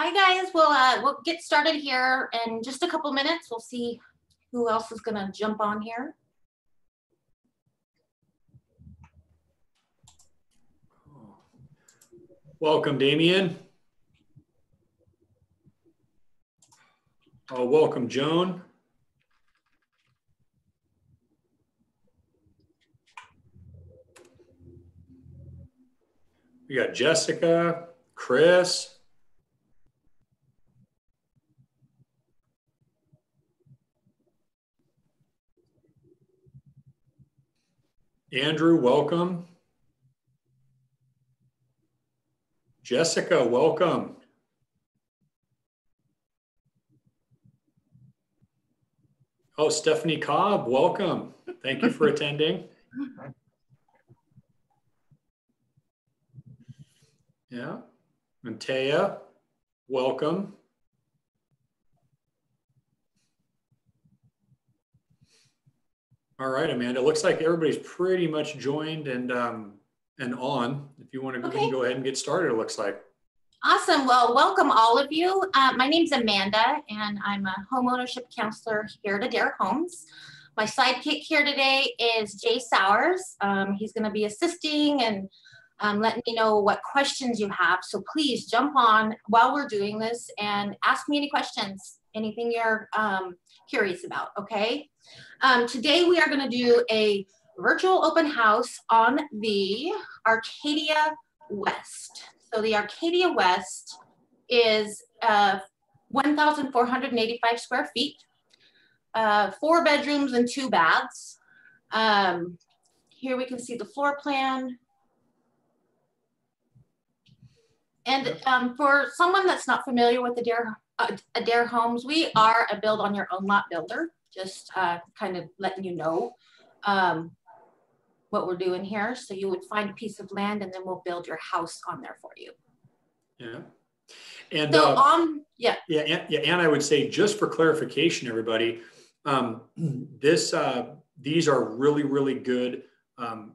Hi guys, we'll get started here in just a couple minutes. We'll see who else is gonna jump on here. Welcome, Damien. Welcome, Joan. We got Jessica, Chris. Andrew, welcome. Jessica, welcome. Oh, Stephanie Cobb, welcome. Thank you for attending. Yeah, and Taya, welcome. All right, Amanda, looks like everybody's pretty much joined and on. If you want to go ahead and get started, it looks like. Awesome. Well, welcome all of you. My name's Amanda, and I'm a homeownership counselor here at Adair Homes. My sidekick here today is Jay Sowers. He's going to be assisting and letting me know what questions you have. So please jump on while we're doing this and ask me any questions, anything you're curious about, okay? Today we are going to do a virtual open house on the Arcadia West. So the Arcadia West is 1,485 square feet, 4 bedrooms and 2 baths. Here we can see the floor plan. And for someone that's not familiar with Adair Homes, we are a build on your own lot builder. Just kind of letting you know what we're doing here. So you would find a piece of land and then we'll build your house on there for you. Yeah. And so and I would say, just for clarification, everybody, these are really, really good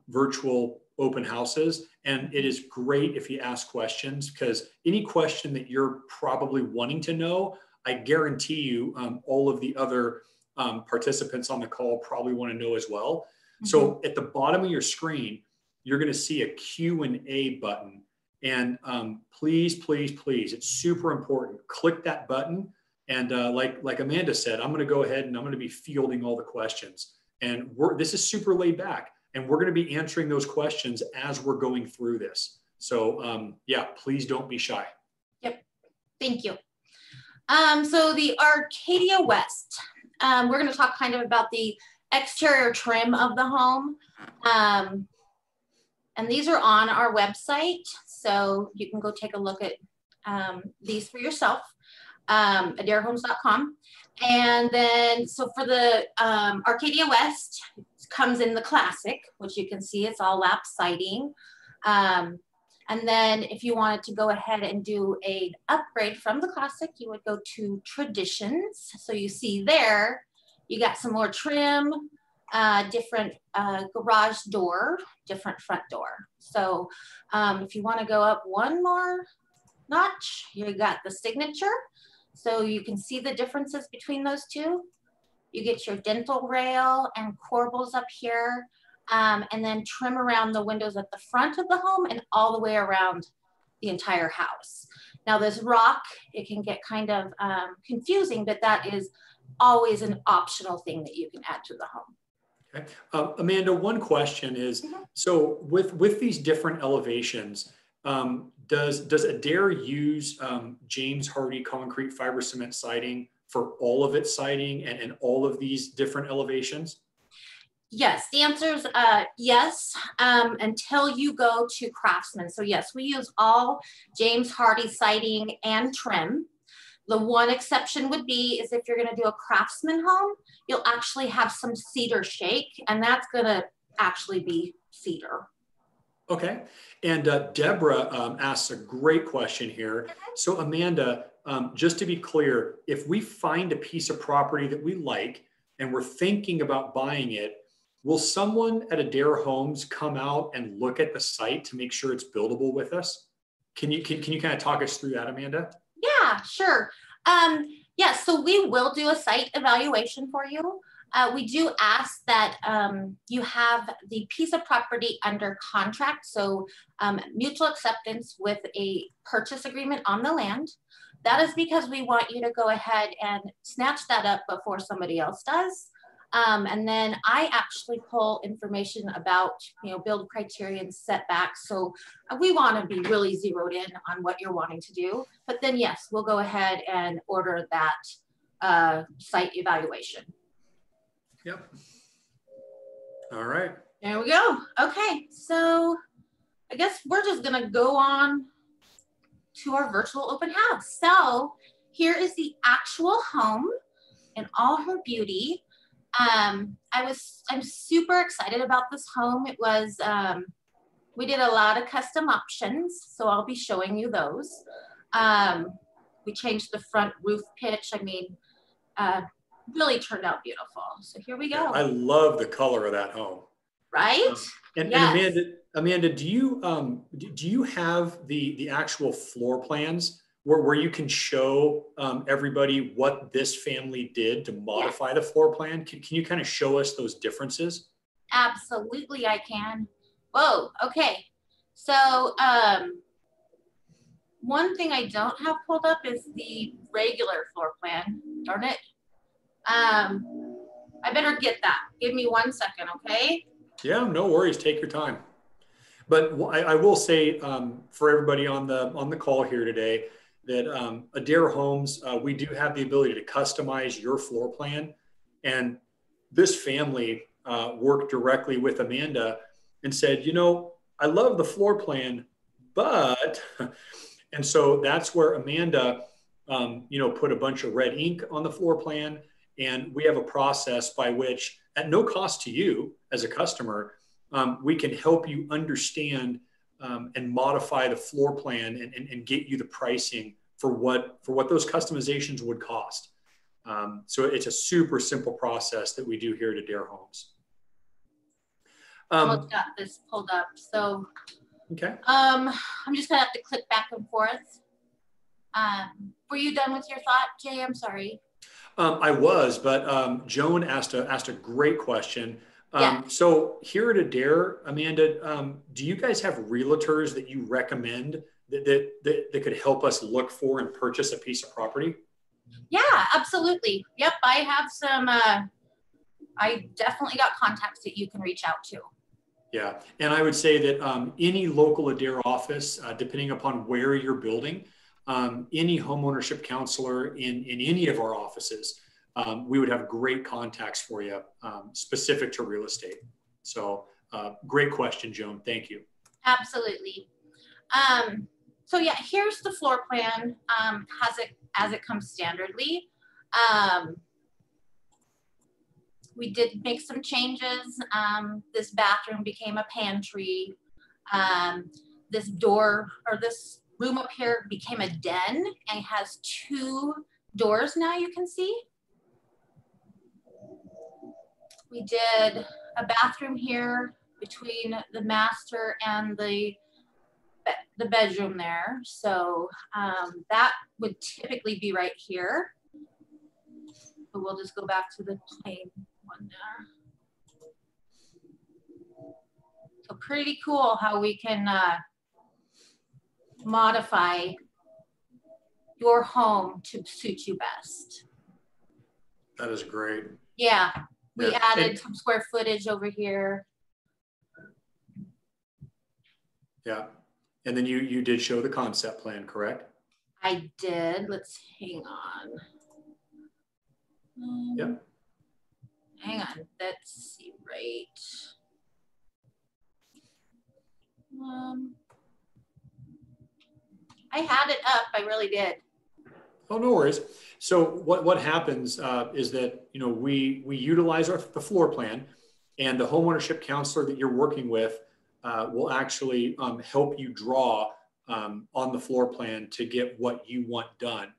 virtual open houses. And it is great if you ask questions, because any question that you're probably wanting to know, I guarantee you all of the other participants on the call probably want to know as well. Mm-hmm. So at the bottom of your screen, you're going to see a Q&A button. And please, please, please, it's super important. Click that button. And like Amanda said, I'm going to go ahead and I'm going to be fielding all the questions. And this is super laid back. And we're going to be answering those questions as we're going through this. So yeah, please don't be shy. Yep. Thank you. So the Arcadia West, we're going to talk kind of about the exterior trim of the home. And these are on our website. So you can go take a look at these for yourself, adairhomes.com. And then, so for the Arcadia West, it comes in the classic, which you can see it's all lap siding. And then if you wanted to go ahead and do an upgrade from the classic, you would go to traditions. So you see there, you got some more trim, different garage door, different front door. So if you want to go up one more notch, you got the signature. So you can see the differences between those two. You get your dental rail and corbels up here, and then trim around the windows at the front of the home and all the way around the entire house. Now this rock, it can get kind of confusing, but that is always an optional thing that you can add to the home. Okay. Amanda, one question is, so with these different elevations, does Adair use James Hardie concrete fiber cement siding for all of its siding and all of these different elevations? Yes, the answer is yes, until you go to Craftsman. So yes, we use all James Hardie siding and trim. The one exception would be is if you're going to do a Craftsman home, you'll actually have some cedar shake, and that's going to actually be cedar. Okay. And Deborah asks a great question here. So Amanda, just to be clear, if we find a piece of property that we like and we're thinking about buying it, will someone at Adair Homes come out and look at the site to make sure it's buildable with us? Can you kind of talk us through that, Amanda? Yeah, sure. Yeah, so we will do a site evaluation for you. We do ask that you have the piece of property under contract, so mutual acceptance with a purchase agreement on the land. That is because we want you to go ahead and snatch that up before somebody else does. And then I actually pull information about, build criteria and setbacks. So we want to be really zeroed in on what you're wanting to do. But then yes, we'll go ahead and order that site evaluation. Yep. All right. There we go. Okay, so I guess we're just gonna go on to our virtual open house. So here is the actual home in all her beauty. I'm super excited about this home. It was, we did a lot of custom options, so I'll be showing you those. We changed the front roof pitch. I mean, really turned out beautiful. So here we go. Yeah, I love the color of that home. Right? And Yes. Amanda, do you have the actual floor plans where you can show everybody what this family did to modify the floor plan? Can you kind of show us those differences? Absolutely, I can. Whoa, okay. So one thing I don't have pulled up is the regular floor plan. Darn it. I better get that. Give me 1 second, okay? Yeah, no worries. Take your time. But I will say for everybody on the call here today that Adair Homes, we do have the ability to customize your floor plan. And this family worked directly with Amanda and said, I love the floor plan, but, and so that's where Amanda, put a bunch of red ink on the floor plan. And we have a process by which, at no cost to you as a customer, we can help you understand and modify the floor plan and get you the pricing for what those customizations would cost. So it's a super simple process that we do here at Adair Homes. Almost got this pulled up. So okay. I'm just gonna have to click back and forth. Were you done with your thought, Jay? I'm sorry. I was, but Joan asked a great question. Yeah. So here at Adair, Amanda, do you guys have realtors that you recommend that could help us look for and purchase a piece of property? Yeah, absolutely. Yep, I have some, I definitely got contacts that you can reach out to. Yeah, and I would say that any local Adair office, depending upon where you're building, any homeownership counselor in any of our offices, we would have great contacts for you specific to real estate. So great question, Joan. Thank you. Absolutely. So yeah, here's the floor plan as it comes standardly. We did make some changes. This bathroom became a pantry. This door or this room up here became a den and has 2 doors now, you can see. We did a bathroom here between the master and the bedroom there. So that would typically be right here. But we'll just go back to the plain one there. So pretty cool how we can modify your home to suit you best. That is great. Yeah, we added some square footage over here. Yeah, and then you did show the concept plan, correct? I did. Let's hang on. Yep. Hang on. Let's see. Right. I had it up. I really did. Oh, no worries. So what happens is that we utilize the floor plan, and the homeownership counselor that you're working with will actually help you draw on the floor plan to get what you want done.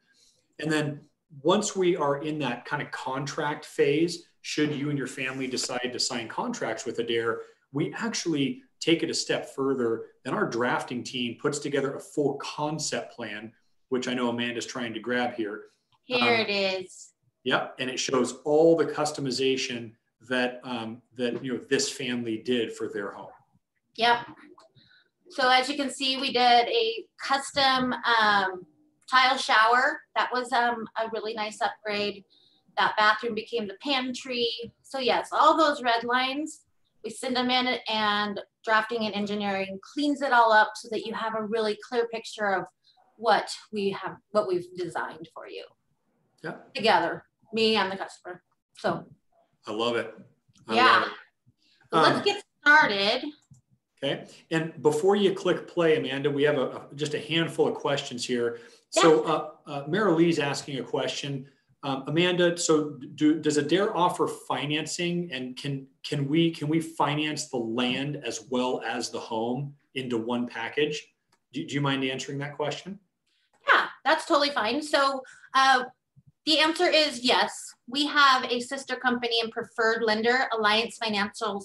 And then once we are in that kind of contract phase, should you and your family decide to sign contracts with Adair, we actually take it a step further, and our drafting team puts together a full concept plan which I know Amanda's trying to grab here. Here it is. Yep, and it shows all the customization that this family did for their home. Yep. So as you can see, we did a custom tile shower. That was a really nice upgrade. That bathroom became the pantry. So yes, all those red lines, we send them in, and drafting and engineering cleans it all up so that you have a really clear picture of what we've designed for you. Yeah. Together, me and the customer. So I love it. I love it. So let's get started. Okay, and before you click play, Amanda, we have just a handful of questions here. Yeah. So Mara Lee's asking a question. Amanda, so does Adair offer financing, and can we finance the land as well as the home into one package? Do you mind answering that question? Yeah, that's totally fine. So the answer is yes. We have a sister company and preferred lender, Alliance Financial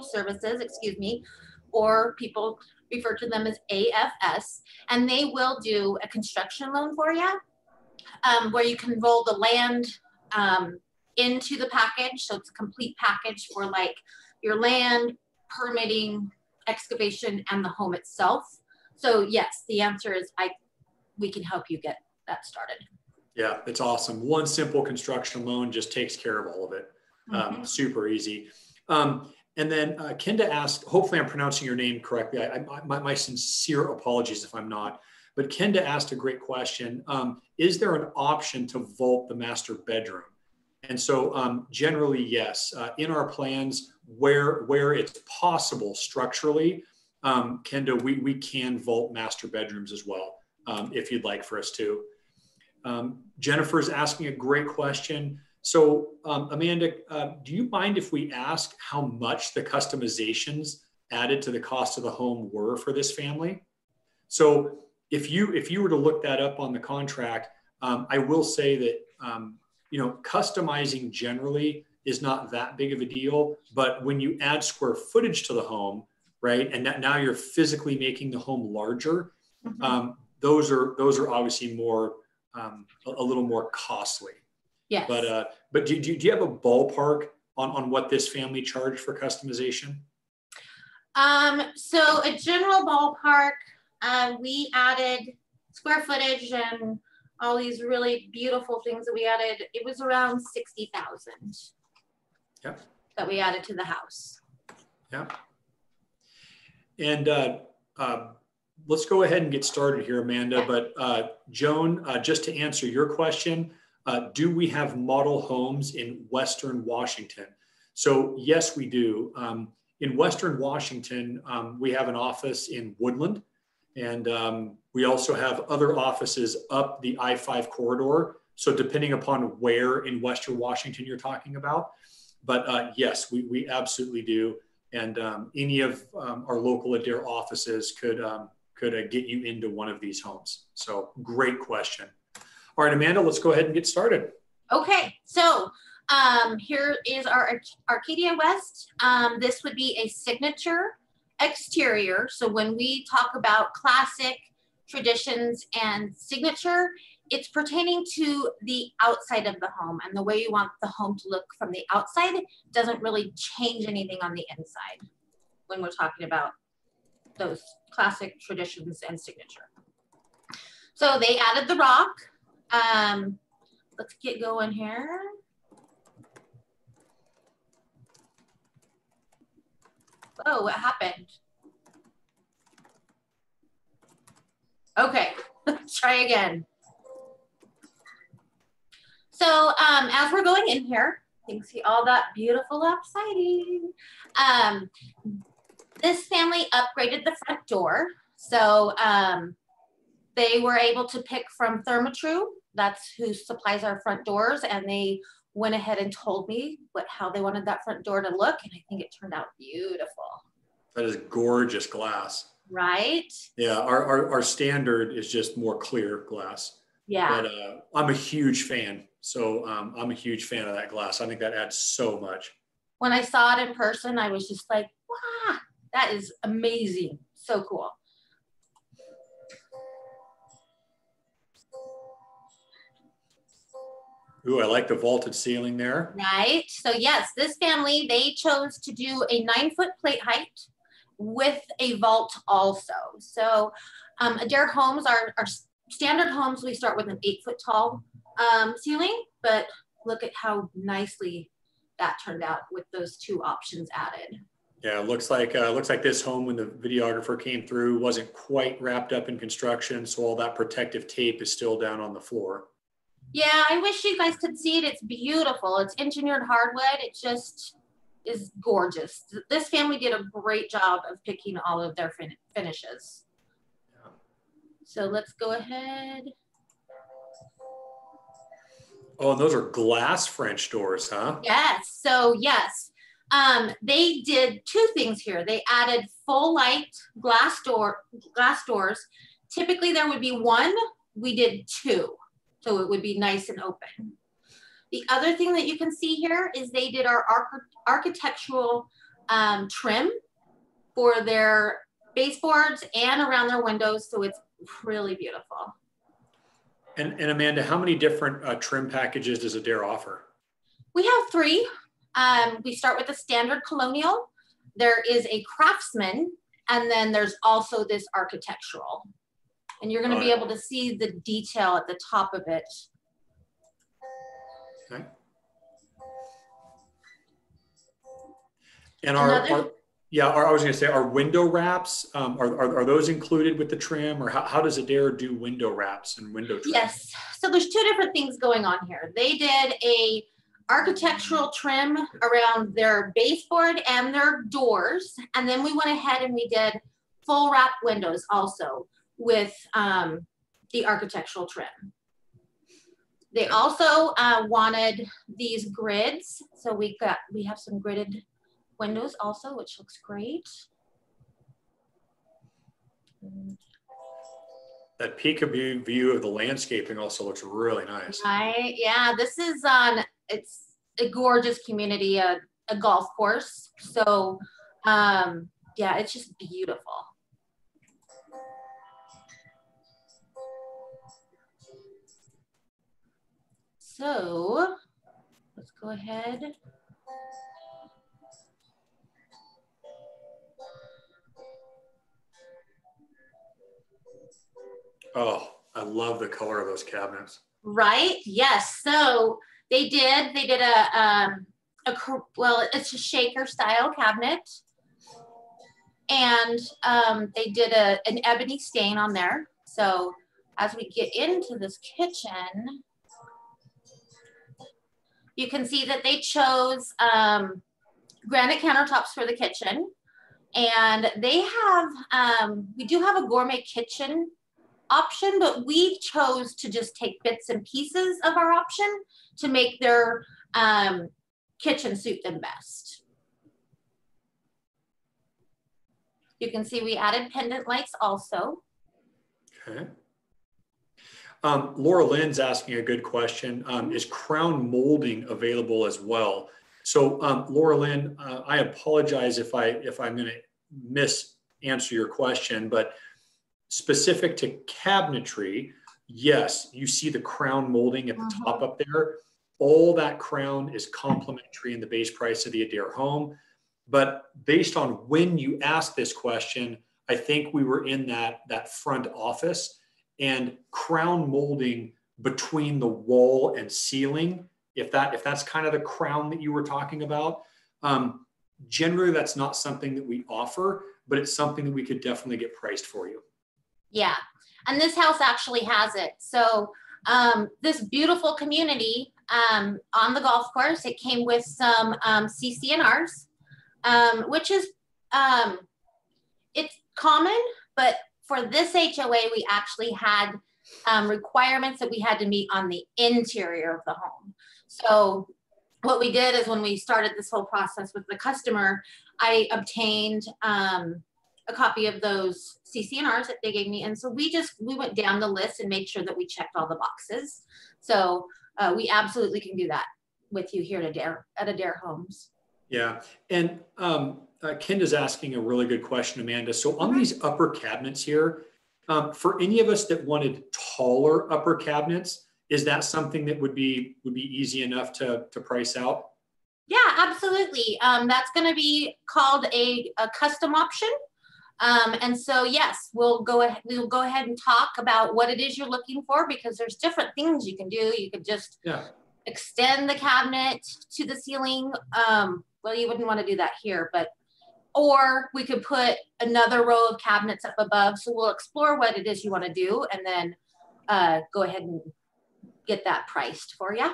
Services, excuse me, or people refer to them as AFS, and they will do a construction loan for you, where you can roll the land into the package. So it's a complete package for like your land, permitting, excavation, and the home itself. So yes, the answer is we can help you get that started. Yeah, it's awesome. One simple construction loan just takes care of all of it. Super easy. And then Kenda asked, hopefully I'm pronouncing your name correctly. My sincere apologies if I'm not, but Kenda asked a great question. Is there an option to vault the master bedroom? And so generally, yes. In our plans, where it's possible structurally, Kenda, we can vault master bedrooms as well, if you'd like for us to. Jennifer's asking a great question. So Amanda, do you mind if we ask how much the customizations added to the cost of the home were for this family? So if you were to look that up on the contract, I will say that customizing generally is not that big of a deal, but when you add square footage to the home, right, and now you're physically making the home larger, those are obviously more a little more costly. Yes. But do you have a ballpark on what this family charged for customization? So a general ballpark, we added square footage and all these really beautiful things that we added. It was around 60,000. Yep. That we added to the house. Yeah. And let's go ahead and get started here, Amanda. Yeah. But Joan, just to answer your question, do we have model homes in Western Washington? So yes, we do. In Western Washington, we have an office in Woodland, and we also have other offices up the I-5 corridor. So depending upon where in Western Washington you're talking about, but yes, we absolutely do. And any of our local Adair offices could get you into one of these homes. So great question. All right, Amanda, let's go ahead and get started. Okay, so here is our Arcadia West. This would be a signature exterior. So when we talk about classic, traditions, and signature, it's pertaining to the outside of the home, and the way you want the home to look from the outside doesn't really change anything on the inside when we're talking about those classic, traditions, and signature. So they added the rock. Let's get going here. Oh, what happened? Okay, let's try again. So as we're going in here, you can see all that beautiful upsiding. This family upgraded the front door. So they were able to pick from Therma-Tru. That's who supplies our front doors. And they went ahead and told me how they wanted that front door to look. And I think it turned out beautiful. That is gorgeous glass. Right? Yeah, our standard is just more clear glass. Yeah. But I'm a huge fan. So I'm a huge fan of that glass. I think that adds so much. When I saw it in person, I was just like, wow, that is amazing. So cool. Ooh, I like the vaulted ceiling there. Right. So yes, this family, they chose to do a 9-foot plate height with a vault also. So Adair Homes, our standard homes, we start with an 8-foot tall ceiling, but look at how nicely that turned out with those 2 options added. Yeah, it looks like this home, when the videographer came through, wasn't quite wrapped up in construction, so all that protective tape is still down on the floor. Yeah, I wish you guys could see it. It's beautiful. It's engineered hardwood. It just is gorgeous. This family did a great job of picking all of their finishes. Yeah. So let's go ahead. Oh, and those are glass French doors, huh? Yes. So yes, they did 2 things here. They added full light glass doors. Typically there would be 1. We did 2. So it would be nice and open. The other thing that you can see here is they did our architectural trim for their baseboards and around their windows. So it's really beautiful. And Amanda, how many different trim packages does Adair offer? We have 3. We start with the standard colonial. There is a craftsman, and then there's also this architectural. And you're going to be able to see the detail at the top of it. Okay. And I was going to say, our window wraps, are those included with the trim, or how does Adair do window wraps and window trim? Yes. So there's 2 different things going on here. They did a architectural trim around their baseboard and their doors. And then we went ahead and we did full wrap windows also with the architectural trim. They also wanted these grids. So we have some gridded windows also, which looks great. That peekaboo view of the landscaping also looks really nice. Right, yeah, this is it's a gorgeous community, a golf course. So yeah, it's just beautiful. So let's go ahead. Oh, I love the color of those cabinets. Right, yes. So they did well, it's a shaker style cabinet. And they did an ebony stain on there. So as we get into this kitchen, you can see that they chose granite countertops for the kitchen. And they have, we do have a gourmet kitchen option, but we chose to just take bits and pieces of our option to make their kitchen suit them best. You can see we added pendant lights also. Okay. Laura Lynn's asking a good question. Is crown molding available as well? So Laura Lynn, I apologize if I'm going to answer your question, but specific to cabinetry, yes, you see the crown molding at the top up there. All that crown is complimentary in the base price of the Adair home. But based on when you asked this question, I think we were in that front office, and crown molding between the wall and ceiling, if that's kind of the crown that you were talking about, generally that's not something that we offer, but it's something that we could definitely get priced for you. Yeah, and this house actually has it. So this beautiful community on the golf course, it came with some CC&Rs, which is, it's common, but for this HOA, we actually had requirements that we had to meet on the interior of the home. So what we did is when we started this whole process with the customer, I obtained a copy of those CC&Rs that they gave me. And so we went down the list and made sure that we checked all the boxes. So we absolutely can do that with you here at Adair Homes. Yeah, and Kenda's asking a really good question, Amanda. So on these upper cabinets here, for any of us that wanted taller upper cabinets, Is that something that would be easy enough to price out? Yeah, absolutely. That's going to be called a custom option. And so, yes, we'll go ahead and talk about what it is you're looking for, because there's different things you can do. You could just extend the cabinet to the ceiling. Well, you wouldn't want to do that here, or we could put another row of cabinets up above. So we'll explore what it is you want to do, and then go ahead and get that priced for you.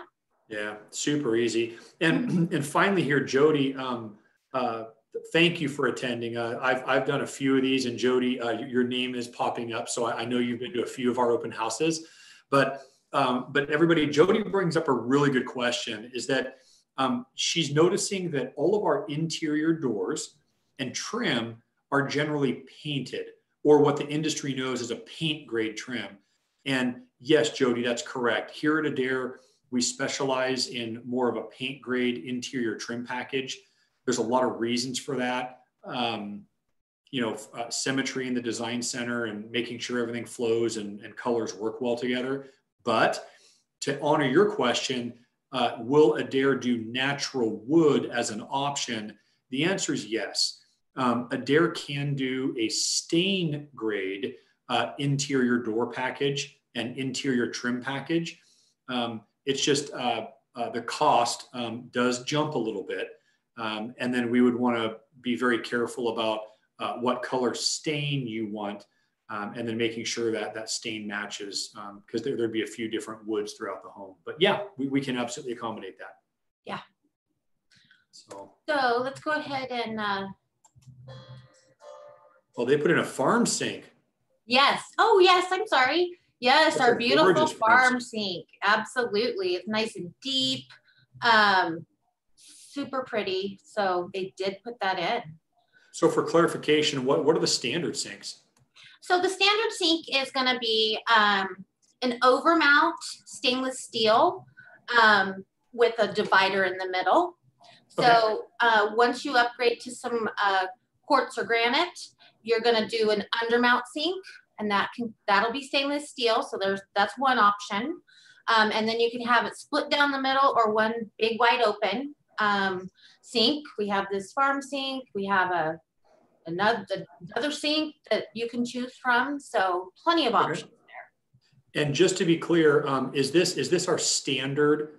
Yeah, super easy. And finally here, Jody, thank you for attending. I've done a few of these, and Jody, your name is popping up, so I know you've been to a few of our open houses. But everybody, Jody brings up a really good question, is that she's noticing that all of our interior doors and trim are generally painted, or what the industry knows as a paint grade trim. And yes, Jody, that's correct. Here at Adair, we specialize in more of a paint grade interior trim package. There's a lot of reasons for that. Symmetry in the design center and making sure everything flows and colors work well together. But to honor your question, will Adair do natural wood as an option? The answer is yes. Adair can do a stain grade interior door package and interior trim package. It's just the cost does jump a little bit. And then we would want to be very careful about what color stain you want, and then making sure that that stain matches, because there'd be a few different woods throughout the home. But yeah, we can absolutely accommodate that. Yeah. So let's go ahead and... Oh, they put in a farm sink. Yes. Oh, yes. I'm sorry. Yes, That's our beautiful farm sink. sink. Absolutely. It's nice and deep. Super pretty. So they did put that in. So for clarification, what are the standard sinks? So the standard sink is going to be an overmount stainless steel with a divider in the middle. So once you upgrade to some quartz or granite, you're going to do an undermount sink, and that'll be stainless steel. So that's one option. And then you can have it split down the middle, or one big wide open sink. We have this farm sink. We have another sink that you can choose from. So plenty of options there. And just to be clear, is this our standard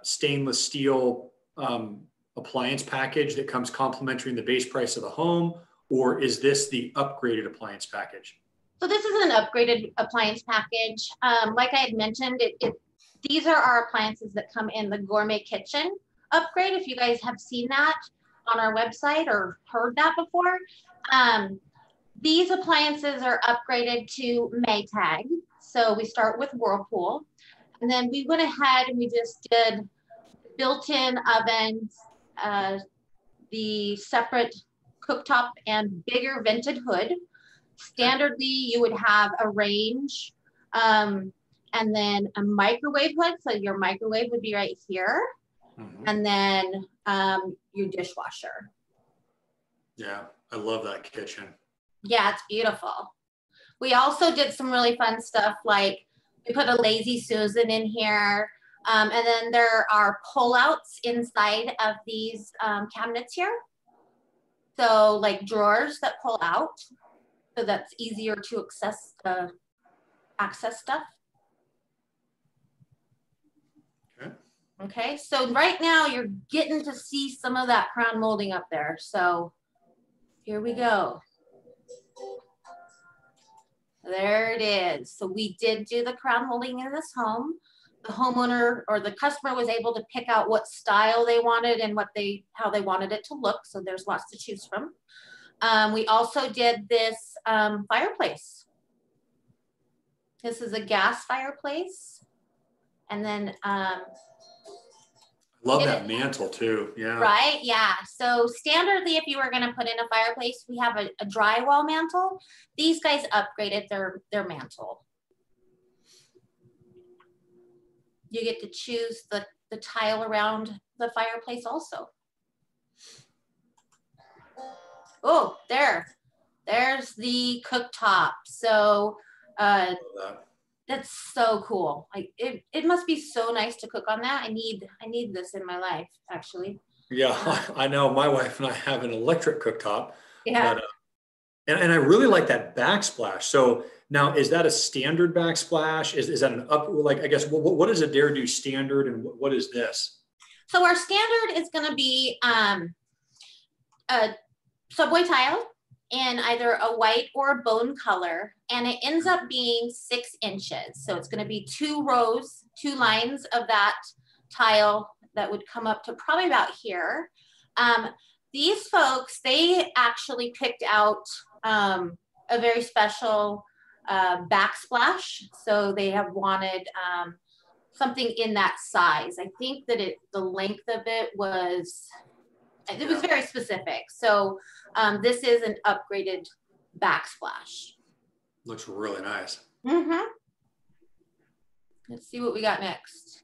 stainless steel appliance package that comes complimentary in the base price of the home, or is this the upgraded appliance package? So this is an upgraded appliance package. Like I had mentioned, these are our appliances that come in the gourmet kitchen upgrade. If you guys have seen that on our website or heard that before, these appliances are upgraded to Maytag. So we start with Whirlpool, and then we went ahead and we just did built-in ovens, the separate cooktop and bigger vented hood. Standardly, you would have a range and then a microwave hood. So your microwave would be right here. Mm-hmm. And then your dishwasher. Yeah, I love that kitchen. Yeah, it's beautiful. We also did some really fun stuff, like we put a Lazy Susan in here. And then there are pull-outs inside of these cabinets here. So like drawers that pull out, so that's easier to access stuff. Okay, so right now you're getting to see some of that crown molding up there. So here we go. There it is. So we did do the crown molding in this home. The homeowner or the customer was able to pick out what style they wanted and how they wanted it to look. So there's lots to choose from. We also did this fireplace. This is a gas fireplace. And then love that mantle too. Yeah. Right. Yeah. So standardly, if you were going to put in a fireplace, we have a drywall mantle. These guys upgraded their mantle. You get to choose the tile around the fireplace also. Oh, there's the cooktop. So That's so cool. Like it must be so nice to cook on that. I need this in my life, actually. Yeah, I know. My wife and I have an electric cooktop, Yeah. but and I really like that backsplash. So now, is that a standard backsplash? Is that an up? Like, I guess what does Adair do standard, and what is this? So our standard is going to be a subway tile in either a white or a bone color, and it ends up being 6 inches. So it's going to be 2 rows, 2 lines of that tile that would come up to probably about here. These folks, they actually picked out a very special backsplash. So they have wanted something in that size. I think that the length of it was very specific. So this is an upgraded backsplash. Looks really nice. Mm-hmm. Let's see what we got next.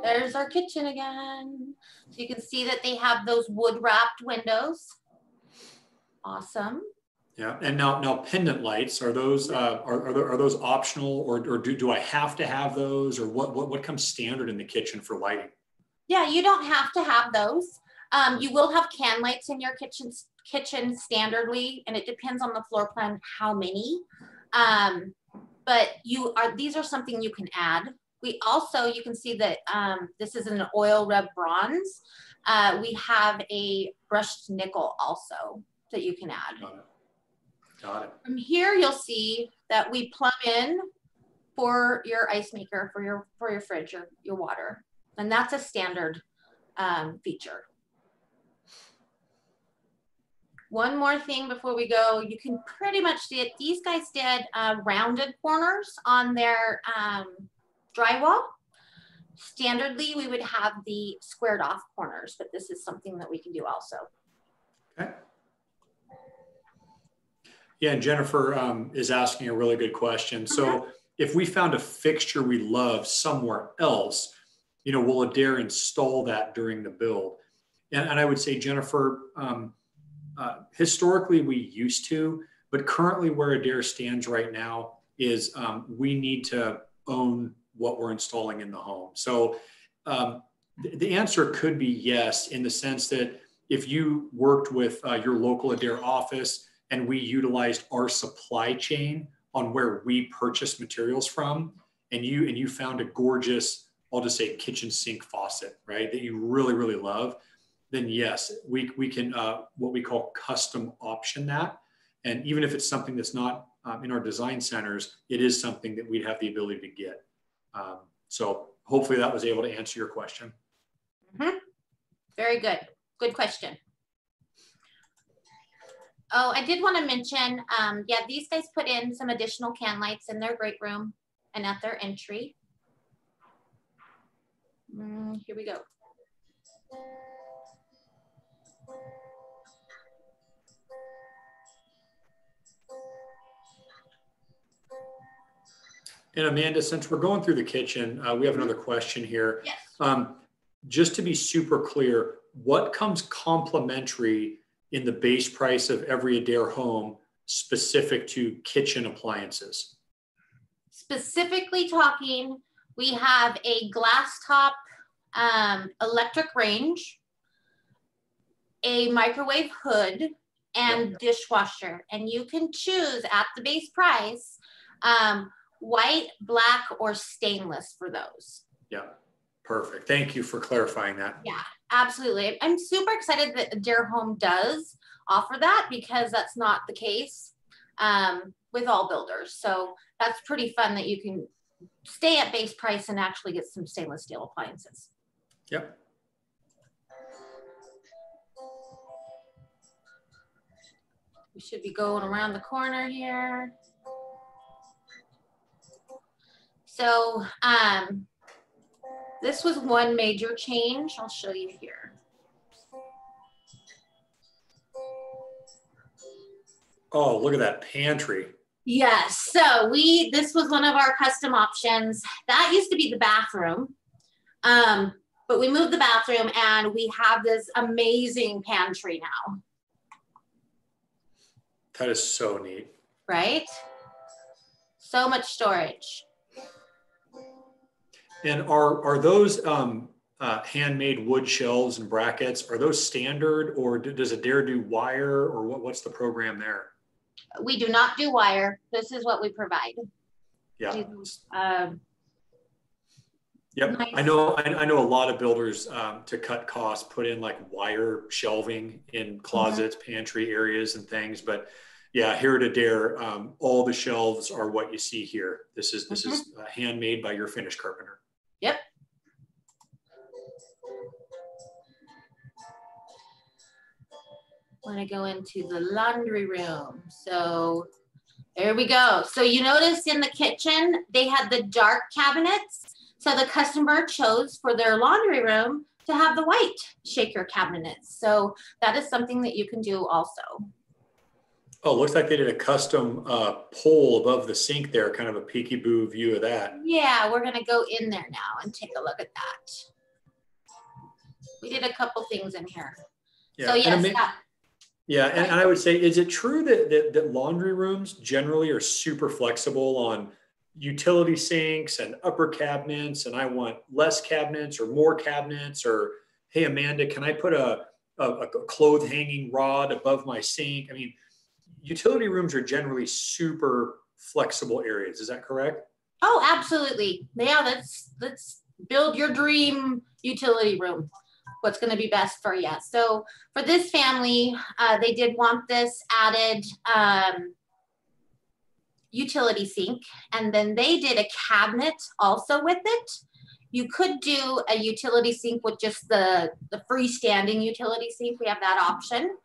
There's our kitchen again. So you can see that they have those wood wrapped windows. Awesome. Yeah, and now pendant lights, are those are those optional, or do I have to have those, or what comes standard in the kitchen for lighting? Yeah, you don't have to have those. You will have can lights in your kitchen standardly, and it depends on the floor plan how many. But these are something you can add. We also, you can see that this is an oil rub bronze. We have a brushed nickel also that you can add. Got it. From here, you'll see that we plumb in for your ice maker, for your fridge, or your water. And that's a standard feature. One more thing before we go, you can pretty much see it. These guys did rounded corners on their drywall. Standardly, we would have the squared off corners, but this is something that we can do also. Okay. Yeah, and Jennifer is asking a really good question. So if we found a fixture we love somewhere else, will Adair install that during the build? And I would say, Jennifer, historically we used to, but currently where Adair stands right now is we need to own what we're installing in the home. So the answer could be yes, in the sense that if you worked with your local Adair office and we utilized our supply chain on where we purchase materials from, and you found a gorgeous, I'll just say, kitchen sink faucet, right, that you really, really love, then yes, we can what we call custom option that. And even if it's something that's not in our design centers, it is something that we'd have the ability to get. So hopefully that was able to answer your question. Mm-hmm. Very good. Good question. Oh, I did want to mention, yeah, these guys put in some additional can lights in their great room and at their entry. Here we go. And Amanda, since we're going through the kitchen, we have another question here. Yes. Just to be super clear, what comes complimentary in the base price of every Adair home specific to kitchen appliances? Specifically talking, we have a glass top electric range, a microwave hood, and dishwasher. And you can choose at the base price white, black, or stainless for those. Yeah, perfect. Thank you for clarifying that. Yeah, absolutely. I'm super excited that Adair Home does offer that, because that's not the case with all builders. So that's pretty fun that you can stay at base price and actually get some stainless steel appliances. Yep. We should be going around the corner here. So this was one major change. I'll show you here. Oh, look at that pantry. Yes, so this was one of our custom options. That used to be the bathroom, but we moved the bathroom and we have this amazing pantry now. That is so neat. Right? So much storage. And are those handmade wood shelves and brackets, are those standard, or does Adair do wire, or what's the program there? We do not do wire. This is what we provide. Yeah. Yep. Nice. I know a lot of builders to cut costs put in like wire shelving in closets, pantry areas and things. But yeah, here at Adair, all the shelves are what you see here. This is handmade by your finish carpenter. Yep. I want to go into the laundry room. So there we go. So you notice in the kitchen, they had the dark cabinets. So the customer chose for their laundry room to have the white shaker cabinets. So that is something that you can do also. Oh, looks like they did a custom pole above the sink there, kind of a peekaboo view of that. Yeah, we're gonna go in there now and take a look at that. We did a couple things in here. Yeah. So yes, yeah, and I would say, is it true that laundry rooms generally are super flexible on utility sinks and upper cabinets, and I want less cabinets or more cabinets, or hey, Amanda, can I put a clothes hanging rod above my sink? I mean, utility rooms are generally super flexible areas. Is that correct? Oh, absolutely. Yeah, let's build your dream utility room. What's going to be best for you. So for this family, they did want this added utility sink, and then they did a cabinet also with it. You could do a utility sink with just the freestanding utility sink. We have that option.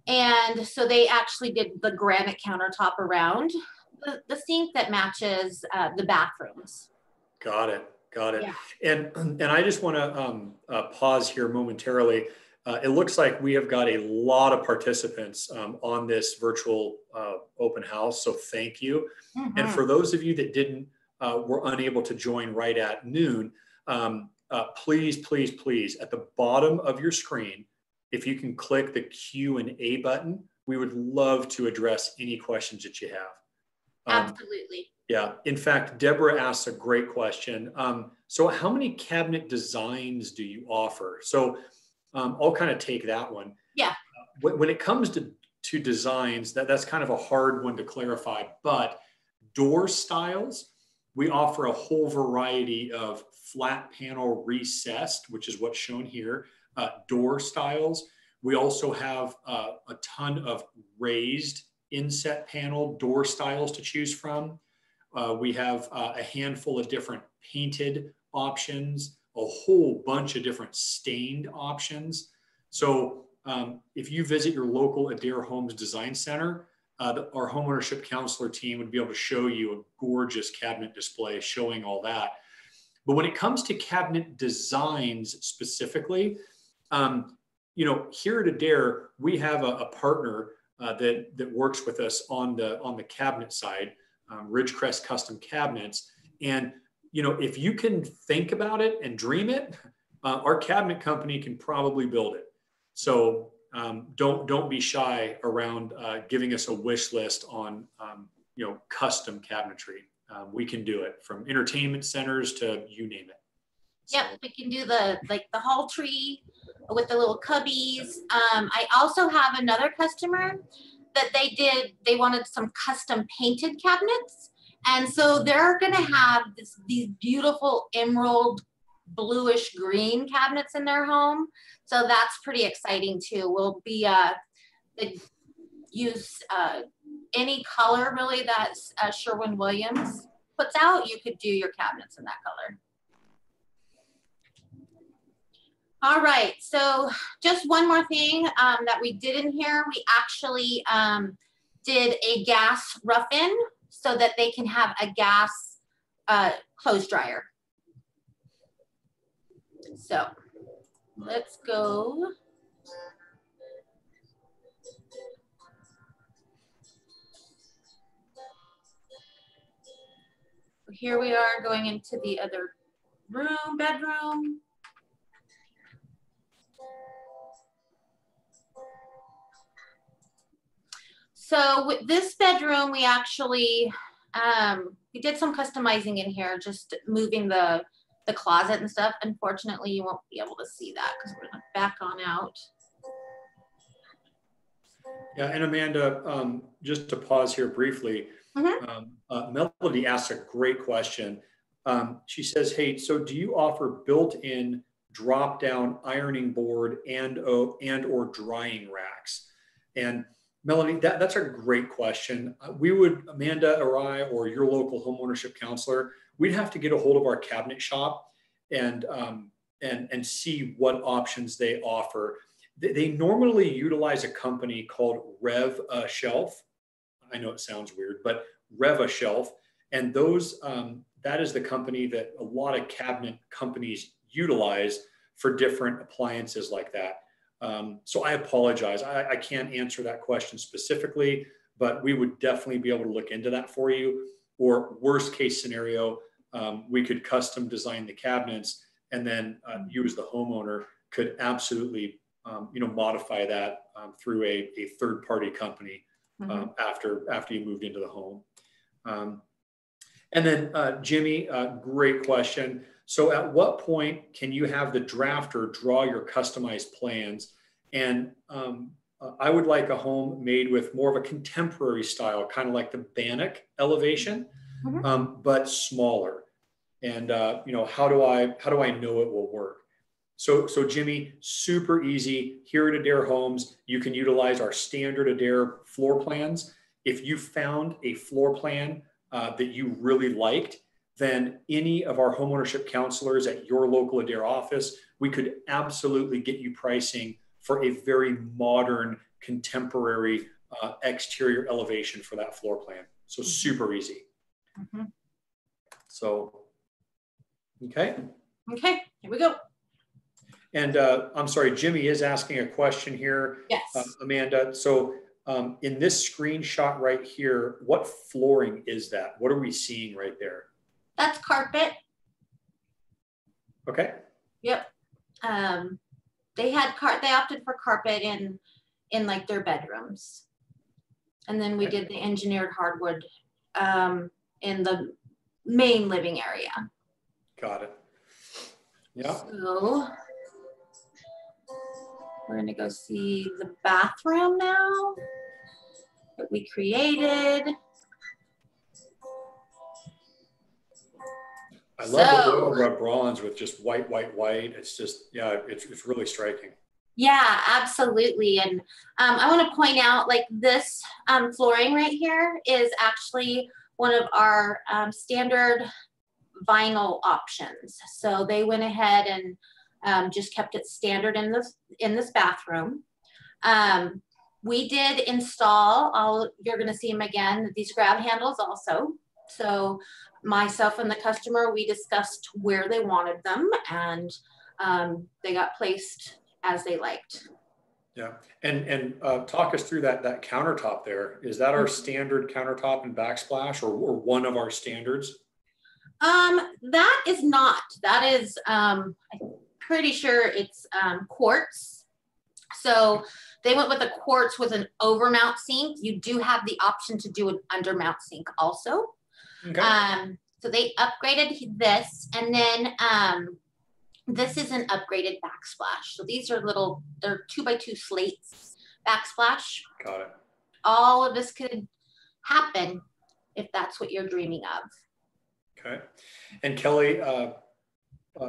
And so they actually did the granite countertop around the sink that matches the bathrooms. Got it. Got it. Yeah. And I just want to pause here momentarily. It looks like we have got a lot of participants on this virtual open house. So thank you. And for those of you that were unable to join right at noon, please, please, please, at the bottom of your screen, if you can click the Q&A button, we would love to address any questions that you have. Absolutely. Yeah. In fact, Deborah asks a great question. So how many cabinet designs do you offer? So I'll kind of take that one. Yeah. When it comes to designs, that's kind of a hard one to clarify, but door styles, we offer a whole variety of flat panel recessed, which is what's shown here, door styles. We also have a ton of raised inset panel door styles to choose from. We have a handful of different painted options, a whole bunch of different stained options. So if you visit your local Adair Homes Design Center, our homeownership counselor team would be able to show you a gorgeous cabinet display showing all that. But when it comes to cabinet designs specifically, here at Adair, we have a partner that works with us on the cabinet side, Ridgecrest Custom Cabinets. And if you can think about it and dream it, our cabinet company can probably build it. So don't be shy around giving us a wish list on custom cabinetry. We can do it, from entertainment centers to you name it. Yep, we can do the hall tree with the little cubbies. I also have another customer that they wanted some custom painted cabinets. And so they're gonna have these beautiful emerald bluish green cabinets in their home. So that's pretty exciting too. We'll be they use any color really that Sherwin-Williams puts out. You could do your cabinets in that color. All right, so just one more thing that we did in here. We actually did a gas rough-in so that they can have a gas clothes dryer. So let's go. Here we are going into the other room, bedroom. So with this bedroom, we actually, we did some customizing in here, just moving the closet and stuff. Unfortunately, you won't be able to see that because we're gonna back on out. Yeah, and Amanda, just to pause here briefly, Melody asked a great question. She says, hey, so do you offer built-in drop-down ironing board and or drying racks? And Melanie, that's a great question. We would, Amanda or I, or your local homeownership counselor, we'd have to get a hold of our cabinet shop and see what options they offer. They normally utilize a company called Rev Shelf. I know it sounds weird, but Rev Shelf. And those, that is the company that a lot of cabinet companies utilize for different appliances like that. So I apologize. I can't answer that question specifically, but we would definitely be able to look into that for you. Or worst case scenario, we could custom design the cabinets, and then you as the homeowner could absolutely modify that through a third-party company after you moved into the home. And then Jimmy, great question. So at what point can you have the drafter draw your customized plans? And I would like a home made with more of a contemporary style, kind of like the Bannock elevation, but smaller. And how do I know it will work? So Jimmy, super easy. Here at Adair Homes, you can utilize our standard Adair floor plans. If you found a floor plan that you really liked, then any of our homeownership counselors at your local Adair office, we could absolutely get you pricing for a very modern, contemporary exterior elevation for that floor plan. So super easy. So, okay. Okay, here we go. And I'm sorry, Jimmy is asking a question here. Yes. Amanda, so in this screenshot right here, what flooring is that? What are we seeing right there? That's carpet. Okay. Yep. They opted for carpet in like their bedrooms. And then we did the engineered hardwood in the main living area. Got it. Yeah. So we're gonna go see the bathroom now that we created. I love the oil rub bronze with just white. It's just, yeah, it's really striking. Yeah, absolutely. And I want to point out, like, this flooring right here is actually one of our standard vinyl options. So they went ahead and just kept it standard in this bathroom. We did install you're going to see them again, these grab handles also. So myself and the customer, we discussed where they wanted them, and they got placed as they liked. Yeah, and talk us through that countertop there. Is that our standard countertop in Backsplash, or one of our standards? That is not. That is, I'm pretty sure it's quartz. So they went with a quartz with an overmount sink. You do have the option to do an undermount sink also. Okay. So they upgraded this, and then this is an upgraded backsplash. So these are they're 2x2 slates backsplash. Got it. All of this could happen if that's what you're dreaming of. Okay. And Kelly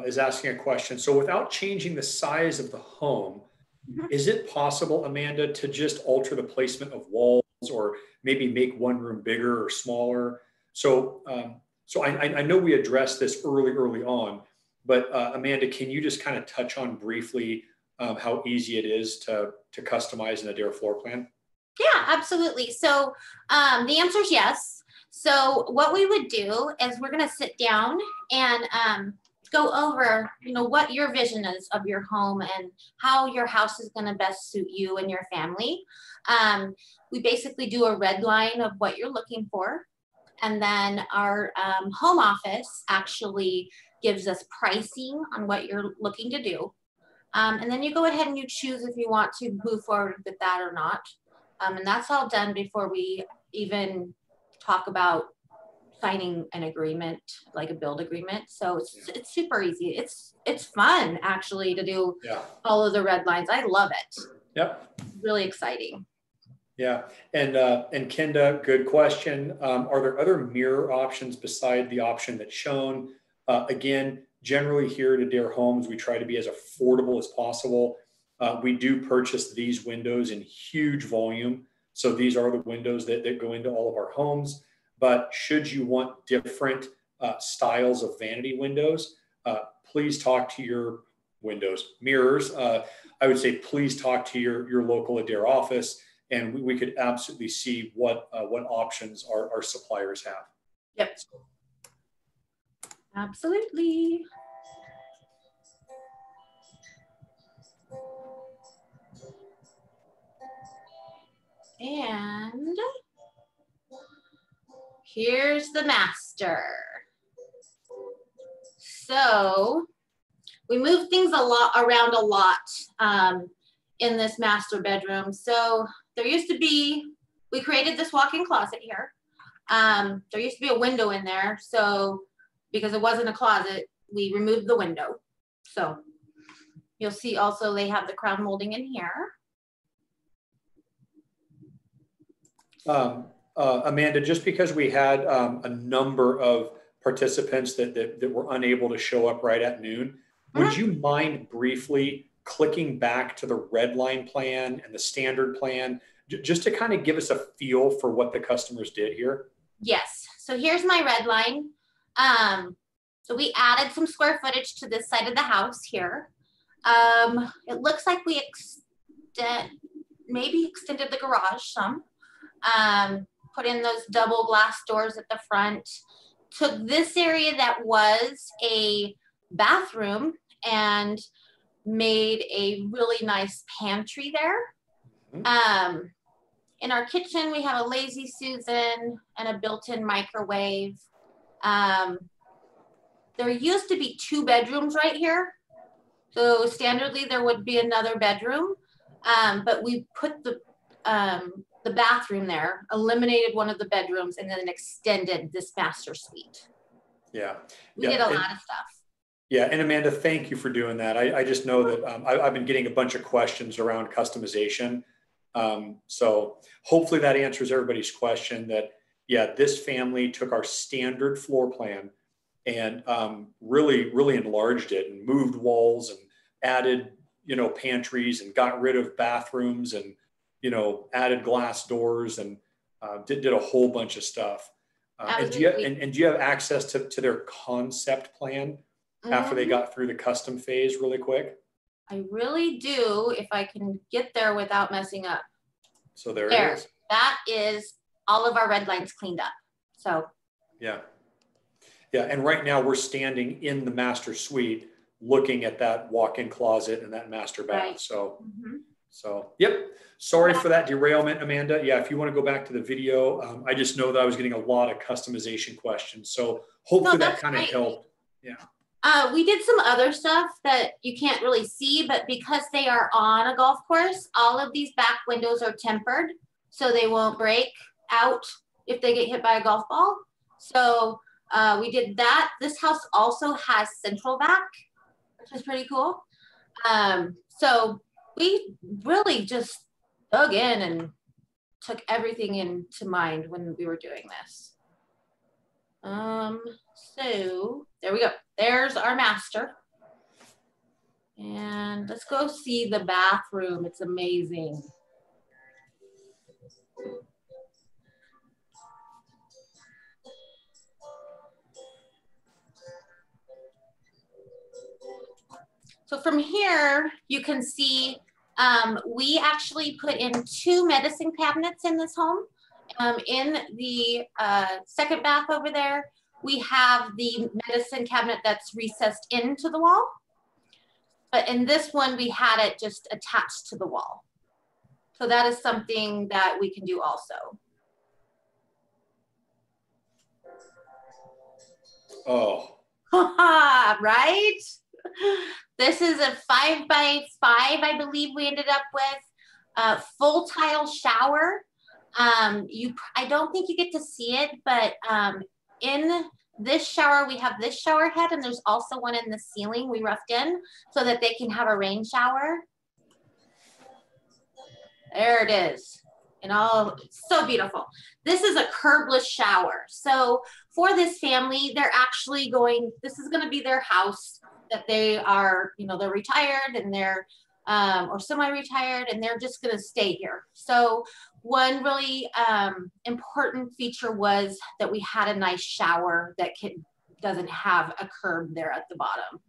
is asking a question. So without changing the size of the home, is it possible, Amanda, to just alter the placement of walls, or maybe make one room bigger or smaller? So, I know we addressed this early on, but Amanda, can you just kind of touch on briefly how easy it is to customize an Adair floor plan? Yeah, absolutely. So the answer is yes. So what we would do is we're going to sit down and go over, what your vision is of your home and how your house is going to best suit you and your family. We basically do a red line of what you're looking for. And then our home office actually gives us pricing on what you're looking to do. And then you go ahead and you choose if you want to move forward with that or not. And that's all done before we even talk about signing an agreement, like a build agreement. So it's super easy. It's fun actually to do all of the red lines. I love it. Yep. Really exciting. Yeah. And Kenda, good question. Are there other mirror options beside the option that's shown? Again, generally here at Adair Homes, we try to be as affordable as possible. We do purchase these windows in huge volume. So these are the windows that go into all of our homes. But should you want different styles of vanity windows, please talk to your mirrors. I would say please talk to your local Adair office, and we could absolutely see what options our suppliers have. Yep. Absolutely. And here's the master. So we moved things around a lot in this master bedroom. So there used to be, we created this walk-in closet here. There used to be a window in there. So because it wasn't a closet, we removed the window. So you'll see also they have the crown molding in here. Amanda, just because we had a number of participants that were unable to show up right at noon, would you mind briefly clicking back to the red line plan and the standard plan, just to kind of give us a feel for what the customers did here? Yes. So here's my red line. So we added some square footage to this side of the house here. It looks like we maybe extended the garage some. Put in those double glass doors at the front. Took this area that was a bathroom and made a really nice pantry there. In our kitchen, we have a Lazy Susan and a built-in microwave. There used to be 2 bedrooms right here. So standardly there would be another bedroom, but we put the bathroom there, eliminated one of the bedrooms, and then extended this master suite. Yeah. We did a lot of stuff. Yeah, and Amanda, thank you for doing that. I just know that I've been getting a bunch of questions around customization. So hopefully that answers everybody's question that, yeah, this family took our standard floor plan and really enlarged it and moved walls and added, pantries and got rid of bathrooms and, added glass doors and did a whole bunch of stuff. And do you have access to their concept plan after they got through the custom phase really quick? I really do, if I can get there without messing up. So there it is. That is all of our red lines cleaned up. So yeah, and right now we're standing in the master suite looking at that walk-in closet and that master bath. Right. So yep. Sorry for that derailment, Amanda. Yeah, if you want to go back to the video, I just know that I was getting a lot of customization questions. So hopefully that kind of helped. Yeah. We did some other stuff that you can't really see, but because they are on a golf course, all of these back windows are tempered so they won't break out if they get hit by a golf ball. So we did that. This house also has central vac, which is pretty cool. So we really just dug in and took everything into mind when we were doing this. So there we go. There's our master. And let's go see the bathroom. It's amazing. So from here, you can see we actually put in 2 medicine cabinets in this home. In the second bath over there, we have the medicine cabinet that's recessed into the wall. But in this one, we had it just attached to the wall. So that is something that we can do also. Oh. Right? This is a 5x5, I believe we ended up with. Full tile shower. I don't think you get to see it, but in this shower, we have this shower head, and there's also one in the ceiling we roughed in so that they can have a rain shower. There it is. And all, so beautiful. This is a curbless shower. So for this family, they're actually going, this is going to be their house that they are, you know, they're retired and they're, or semi-retired, and they're just going to stay here. So one really important feature was that we had a nice shower that doesn't have a curb there at the bottom.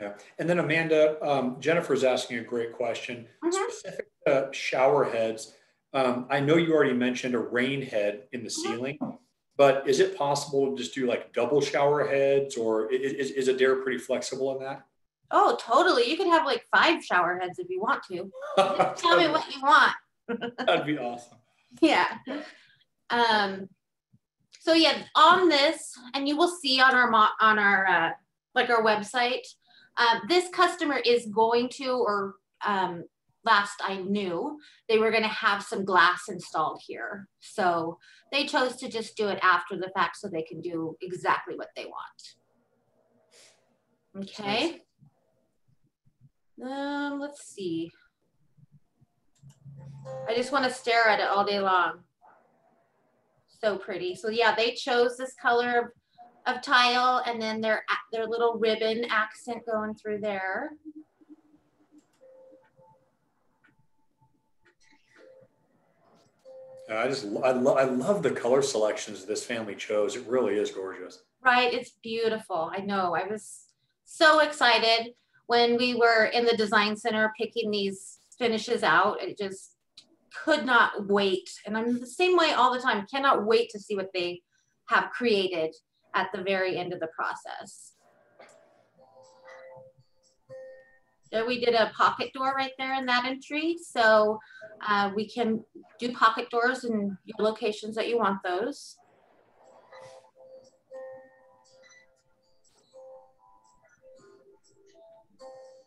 Yeah. And then Amanda, Jennifer's asking a great question. Specific to shower heads, I know you already mentioned a rain head in the ceiling, but is it possible to just do like double shower heads, or is Adair pretty flexible in that? Oh, totally. You could have like 5 shower heads if you want to. Just tell me what you want. That'd be awesome. Yeah. So yeah, on this, and you will see on our like our website, this customer is going to, or last I knew, they were going to have some glass installed here. So they chose to just do it after the fact so they can do exactly what they want. Okay. Let's see. I just want to stare at it all day long. So pretty. So yeah, they chose this color of tile, and then their little ribbon accent going through there. I love the color selections this family chose. It really is gorgeous. Right, it's beautiful. I know. I was so excited when we were in the design center picking these finishes out. It just could not wait. And I'm the same way all the time. Cannot wait to see what they have created at the very end of the process. There we did a pocket door right there in that entry. So we can do pocket doors in your locations that you want those.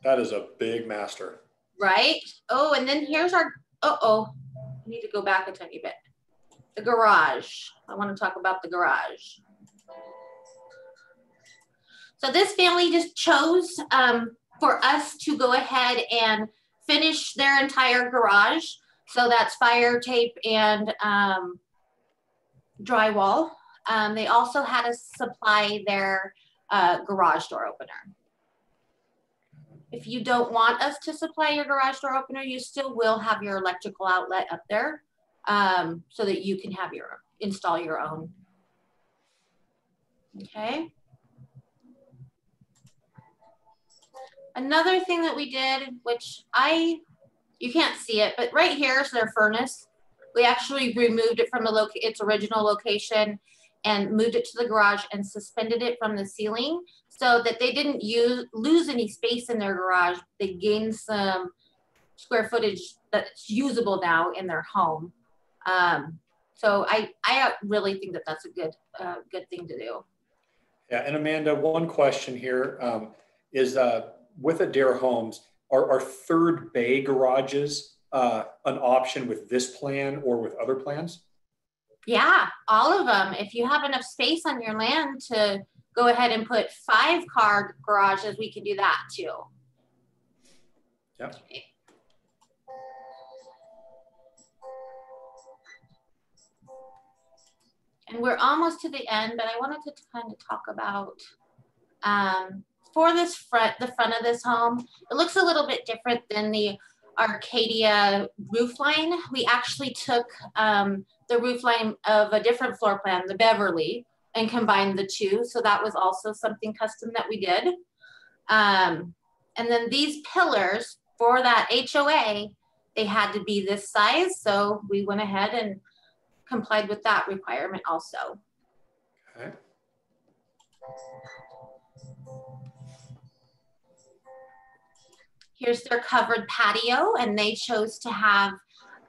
That is a big master. Right? Oh, and then here's our, I need to go back a tiny bit. The garage. I want to talk about the garage. So this family just chose for us to go ahead and finish their entire garage. So that's fire tape and drywall. They also had us supply their garage door opener. If you don't want us to supply your garage door opener, you still will have your electrical outlet up there so that you can have install your own. Okay. Another thing that we did, which you can't see it, but right here is their furnace. We actually removed it from its original location and moved it to the garage and suspended it from the ceiling so that they didn't lose any space in their garage. They gained some square footage that's usable now in their home. So I really think that that's a good thing to do. Yeah, and Amanda, one question here is with Adair Homes, are third bay garages an option with this plan or with other plans? Yeah, all of them. If you have enough space on your land to go ahead and put 5-car garages, we can do that too. Yeah. Okay. And we're almost to the end, but I wanted to kind of talk about for the front of this home, it looks a little bit different than the Arcadia roof line. We actually took the roof line of a different floor plan, the Beverly, and combined the two. So that was also something custom that we did. And then these pillars for that HOA, they had to be this size. So we went ahead and complied with that requirement also. Okay. Here's their covered patio, and they chose to have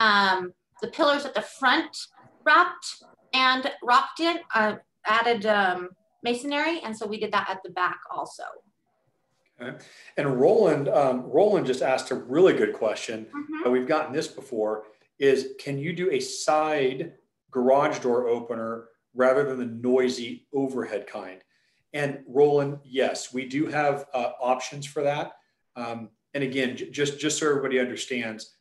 the pillars at the front wrapped and rocked in, added masonry, and so we did that at the back also. Okay. And Roland just asked a really good question. We've gotten this before, is can you do a side garage door opener rather than the noisy overhead kind? And Roland, yes, we do have options for that. And again, just so everybody understands,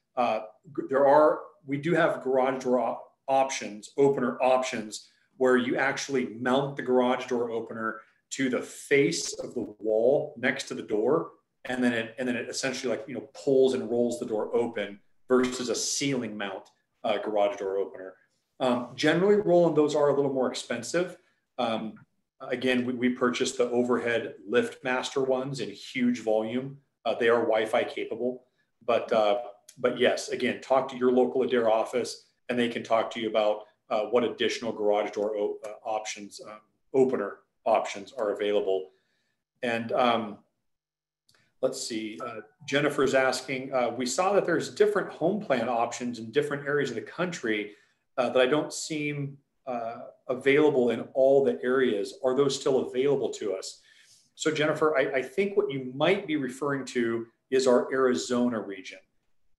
we do have garage door options, opener options, where you actually mount the garage door opener to the face of the wall next to the door, and then it essentially, like, pulls and rolls the door open, versus a ceiling mount garage door opener. Generally, Roland, those are a little more expensive. Again, we purchased the overhead lift master ones in huge volume. They are Wi-Fi capable, but yes, again, talk to your local Adair office, and they can talk to you about what additional garage door options, opener options are available. And let's see, Jennifer's asking, we saw that there's different home plan options in different areas of the country that I don't seem available in all the areas. Are those still available to us? So Jennifer, I think what you might be referring to is our Arizona region.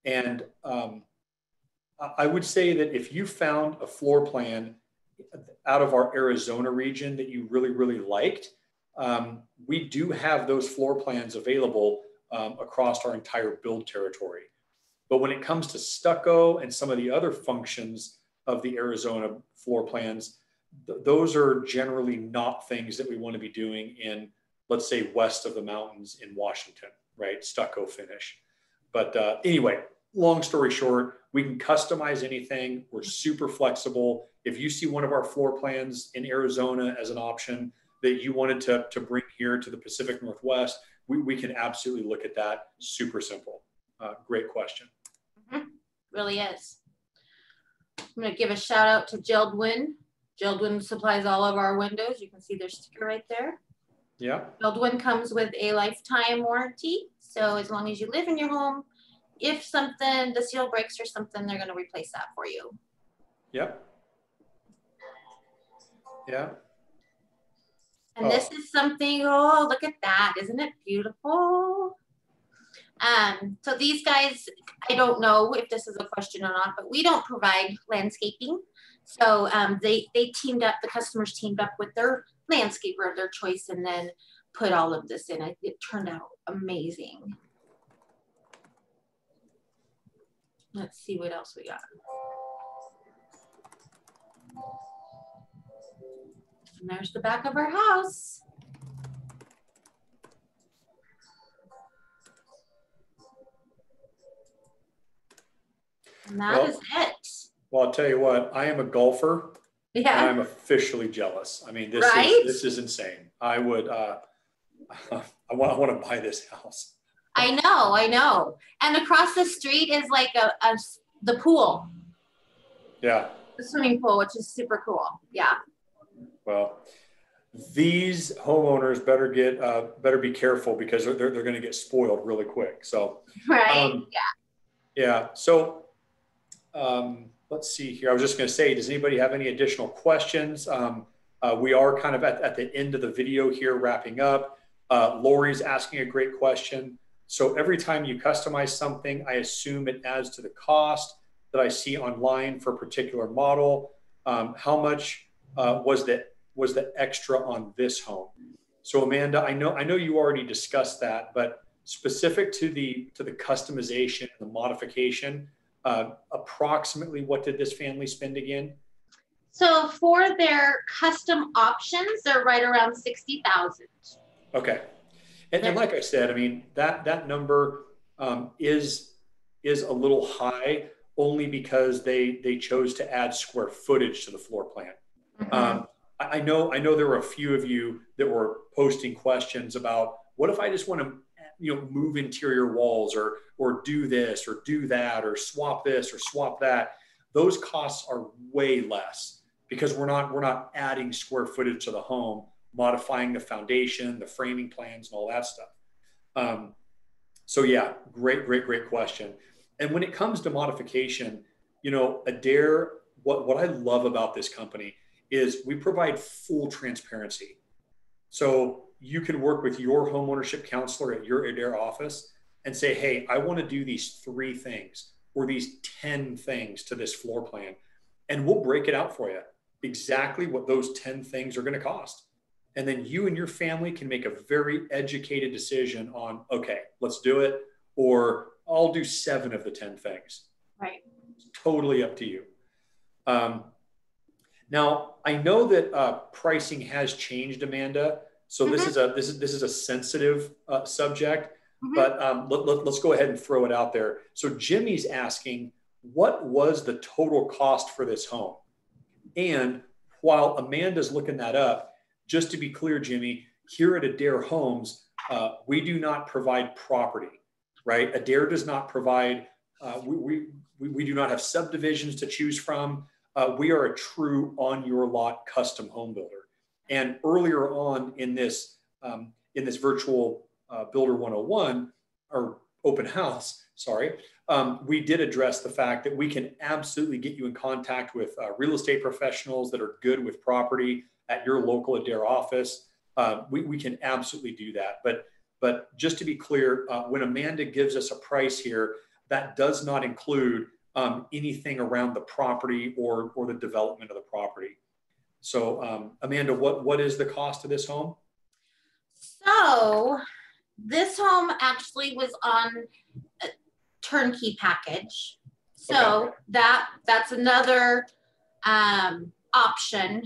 And I would say that if you found a floor plan out of our Arizona region that you really, really liked, we do have those floor plans available across our entire build territory. But when it comes to stucco and some of the other functions of the Arizona floor plans, those are generally not things that we want to be doing in, let's say, west of the mountains in Washington, right? Stucco finish. But anyway, long story short, we can customize anything. We're super flexible. If you see one of our floor plans in Arizona as an option that you wanted to bring here to the Pacific Northwest, we can absolutely look at that. Super simple. Great question. Really is. I'm going to give a shout out to Geldwin. Geldwin supplies all of our windows. You can see their sticker right there. Yeah. Geldwin comes with a lifetime warranty. So as long as you live in your home, if the seal breaks or something, they're going to replace that for you. Yep. Yeah. And this is something, oh, look at that. Isn't it beautiful? So these guys, I don't know if this is a question or not, but we don't provide landscaping. So they teamed up, the customers teamed up with their landscaper of their choice and then put all of this in. It turned out amazing. Let's see what else we got. And there's the back of our house. And that is it. Well, I'll tell you what, I am a golfer. Yeah. And I'm officially jealous. I mean, this is insane. I would, I want to buy this house. I know. And across the street is like the pool. Yeah. The swimming pool, which is super cool. Yeah. Well, these homeowners better be careful, because they're going to get spoiled really quick. So, right. Yeah. So, let's see here. I was just going to say, does anybody have any additional questions? We are kind of at the end of the video here, wrapping up. Lori's asking a great question. So every time you customize something, I assume it adds to the cost that I see online for a particular model. How much was the extra on this home? So Amanda, I know you already discussed that, but specific to the customization and the modification, approximately what did this family spend again? So for their custom options, they're right around 60,000. Okay. And like I said, I mean, that number is a little high, only because they chose to add square footage to the floor plan. Mm-hmm. I know there were a few of you that were posting questions about, what if I just want to move interior walls, or do this or do that, or swap this or swap that. Those costs are way less, because we're not adding square footage to the home, modifying the foundation, the framing plans, and all that stuff. So yeah, great question. And when it comes to modification, Adair, what I love about this company is we provide full transparency. So you can work with your homeownership counselor at your Adair office and say, hey, I want to do these 3 things or these 10 things to this floor plan. And we'll break it out for you exactly what those 10 things are going to cost. And then you and your family can make a very educated decision on, okay, let's do it. Or I'll do 7 of the 10 things. Right. It's totally up to you. Now, I know that pricing has changed, Amanda. So this is a sensitive subject, but let's go ahead and throw it out there. So Jimmy's asking, what was the total cost for this home? And while Amanda's looking that up, just to be clear, Jimmy, here at Adair Homes, we do not provide property, right? Adair does not provide, we do not have subdivisions to choose from. We are a true on your lot custom home builder. And earlier on in this virtual Builder 101 or open house, sorry, we did address the fact that we can absolutely get you in contact with real estate professionals that are good with property at your local Adair office. We can absolutely do that. But just to be clear, when Amanda gives us a price here, that does not include anything around the property or the development of the property. So Amanda, what is the cost of this home? So this home actually was on a turnkey package. So okay. that's another option.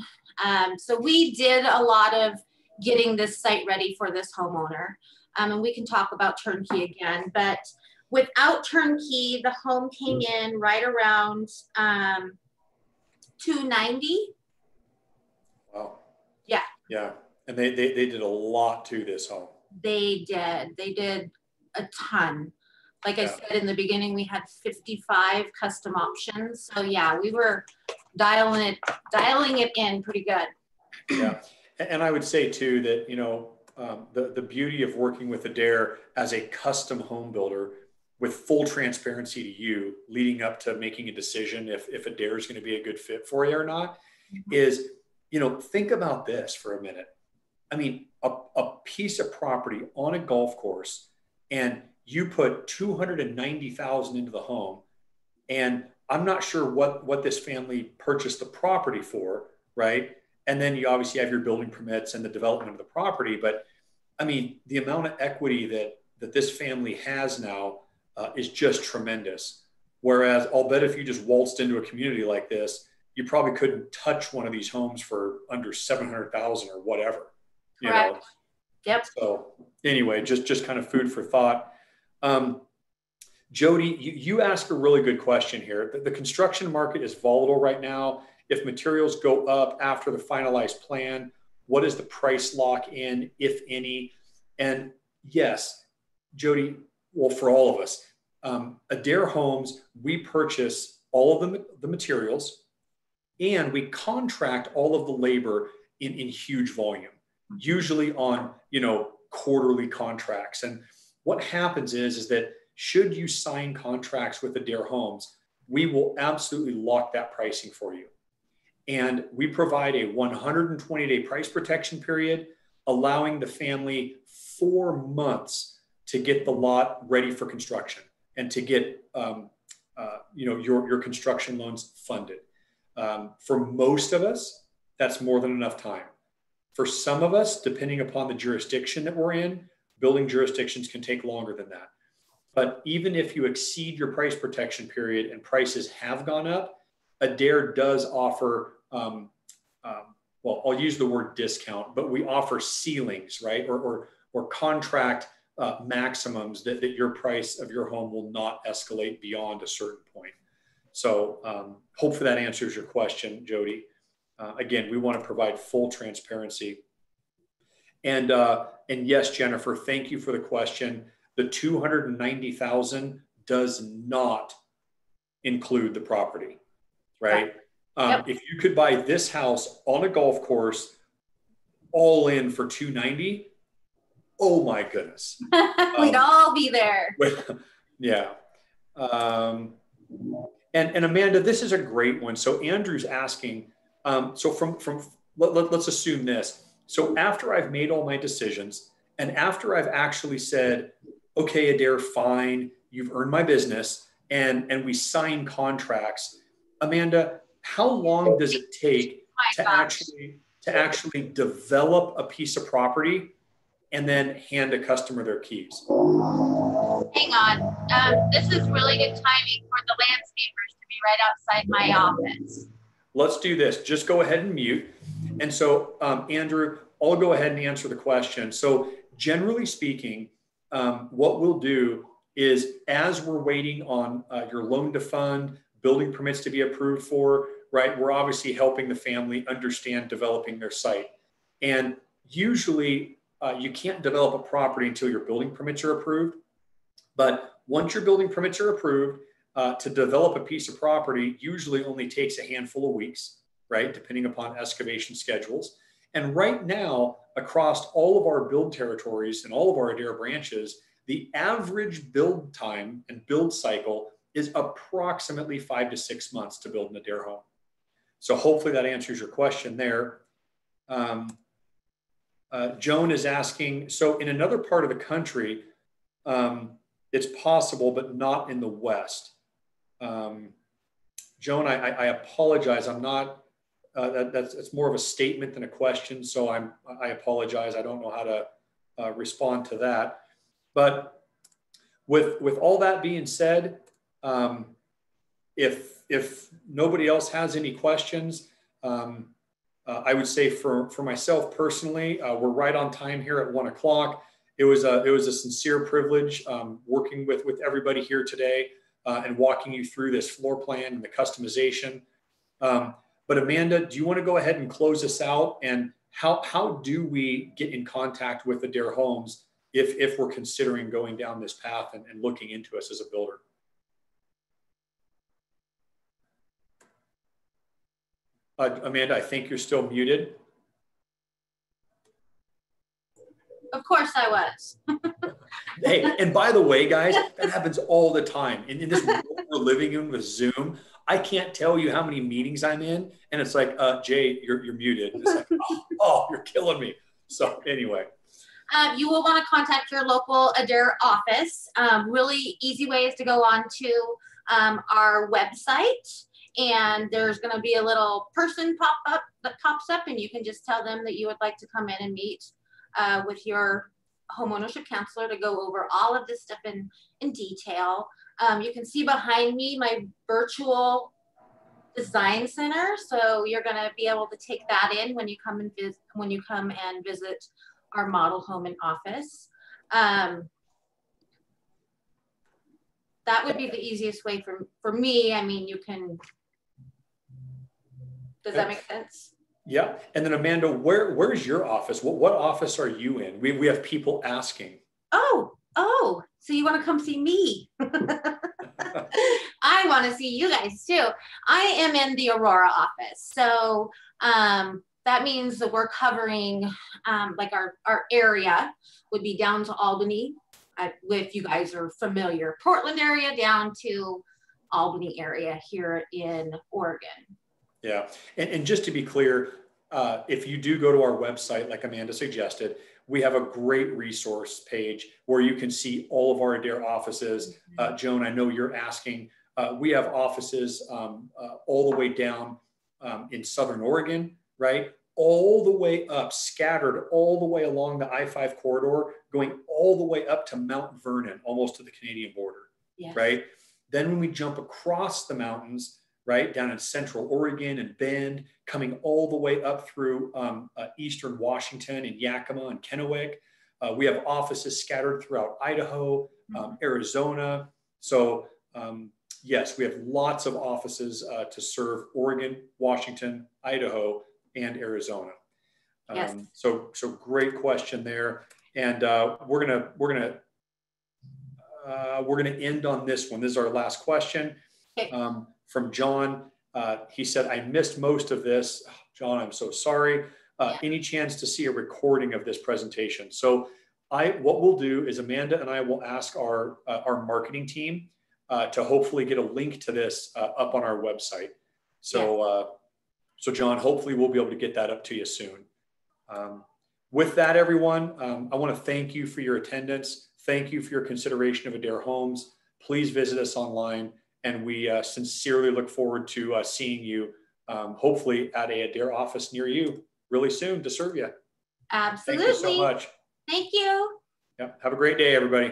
So we did a lot of getting this site ready for this homeowner. And we can talk about turnkey again, but without turnkey, the home came in right around $290. Wow. Yeah. Yeah. And they did a lot to this home. They did a ton. Like I said in the beginning, we had 55 custom options. So yeah, we were dialing it in pretty good. Yeah. And I would say too that, you know, the beauty of working with Adair as a custom home builder with full transparency to you leading up to making a decision if Adair is going to be a good fit for you or not is, you know, think about this for a minute. I mean, a piece of property on a golf course and you put $290,000 into the home, and I'm not sure what this family purchased the property for, right? And then you obviously have your building permits and the development of the property. But I mean, the amount of equity that this family has now is just tremendous. Whereas I'll bet if you just waltzed into a community like this, you probably couldn't touch one of these homes for under 700,000 or whatever. You Correct. know? Yep. So anyway, just kind of food for thought. Jody, you ask a really good question here. The construction market is volatile right now. If materials go up after the finalized plan, what is the price lock in, if any? And yes, Jody, well, for all of us, Adair Homes, we purchase all of the materials and we contract all of the labor in huge volume, usually on, you know, quarterly contracts. And what happens is that should you sign contracts with Adair Homes, we will absolutely lock that pricing for you. And we provide a 120-day price protection period, allowing the family 4 months to get the lot ready for construction and to get you know, your construction loans funded. For most of us, that's more than enough time. For some of us, depending upon the jurisdiction that we're in, building jurisdictions can take longer than that. But even if you exceed your price protection period and prices have gone up, Adair does offer, well, I'll use the word discount, but we offer ceilings, right? Or contract maximums that your price of your home will not escalate beyond a certain point. So hopefully that answers your question, Jody. Again, we want to provide full transparency. And yes, Jennifer, thank you for the question. The $290,000 does not include the property, right? Yep. If you could buy this house on a golf course, all in for $290,000, oh my goodness, we'd all be there. Yeah. And Amanda, this is a great one. So Andrew's asking. So let's assume this. So after I've made all my decisions and after I've actually said, okay, Adair, fine, you've earned my business, and we sign contracts, Amanda, how long does it take to actually develop a piece of property and then hand a customer their keys? Hang on. This is really good timing for the landscapers to be right outside my office. Let's do this. Just go ahead and mute. And so, Andrew, I'll go ahead and answer the question. So generally speaking, what we'll do is, as we're waiting on your loan to fund, building permits to be approved for, right, we're obviously helping the family understand developing their site. And usually you can't develop a property until your building permits are approved. But once your building permits are approved, to develop a piece of property usually only takes a handful of weeks, right, depending upon excavation schedules. And right now, across all of our build territories and all of our Adair branches, the average build time and build cycle is approximately 5 to 6 months to build an Adair home. So hopefully that answers your question there. Joan is asking, so in another part of the country, it's possible, but not in the West. Joan, I apologize. I'm not, it's more of a statement than a question. So I apologize. I don't know how to respond to that. But with all that being said, if nobody else has any questions, I would say for myself personally, we're right on time here at 1 o'clock. It was a sincere privilege working with everybody here today and walking you through this floor plan and the customization. But Amanda, do you want to go ahead and close us out? And how do we get in contact with Adair Homes if we're considering going down this path and looking into us as a builder? Amanda, I think you're still muted. Of course I was. Hey, and by the way, guys, that happens all the time. In this world we're living in with Zoom, I can't tell you how many meetings I'm in, and it's like, Jay, you're muted. And it's like, oh, you're killing me. So anyway. You will want to contact your local Adair office. Really easy way is to go on to our website, and there's going to be a little person pop up that pops up, and you can just tell them that you would like to come in and meet with your homeownership counselor to go over all of this stuff in detail. You can see behind me my virtual design center, so you're going to be able to take that in when you come and visit our model home and office. That would be the easiest way for me. I mean, you can. Does that make sense? Yeah. And then Amanda, where's your office? What office are you in? We have people asking. Oh, so you want to come see me? I want to see you guys too. I am in the Aurora office. So that means that we're covering like our area would be down to Albany, if you guys are familiar, Portland area down to Albany area here in Oregon. Yeah, and just to be clear, if you do go to our website, like Amanda suggested, we have a great resource page where you can see all of our Adair offices. Joan, I know you're asking. We have offices all the way down in Southern Oregon, right? All the way up, scattered all the way along the I-5 corridor, going all the way up to Mount Vernon, almost to the Canadian border, yes. Right? Then when we jump across the mountains, right, down in Central Oregon and Bend, coming all the way up through Eastern Washington and Yakima and Kennewick. We have offices scattered throughout Idaho, Arizona. So yes, we have lots of offices to serve Oregon, Washington, Idaho, and Arizona. Yes. So great question there. And we're gonna end on this one. This is our last question. Okay. From John. He said, I missed most of this. John, I'm so sorry. Any chance to see a recording of this presentation? So what we'll do is Amanda and I will ask our marketing team to hopefully get a link to this up on our website. So, so John, hopefully we'll be able to get that up to you soon. with that, everyone, I want to thank you for your attendance. Thank you for your consideration of Adair Homes. Please visit us online, and we sincerely look forward to seeing you, hopefully at a Adair office near you really soon to serve you. Absolutely. Thank you so much. Thank you. Yeah. Have a great day, everybody.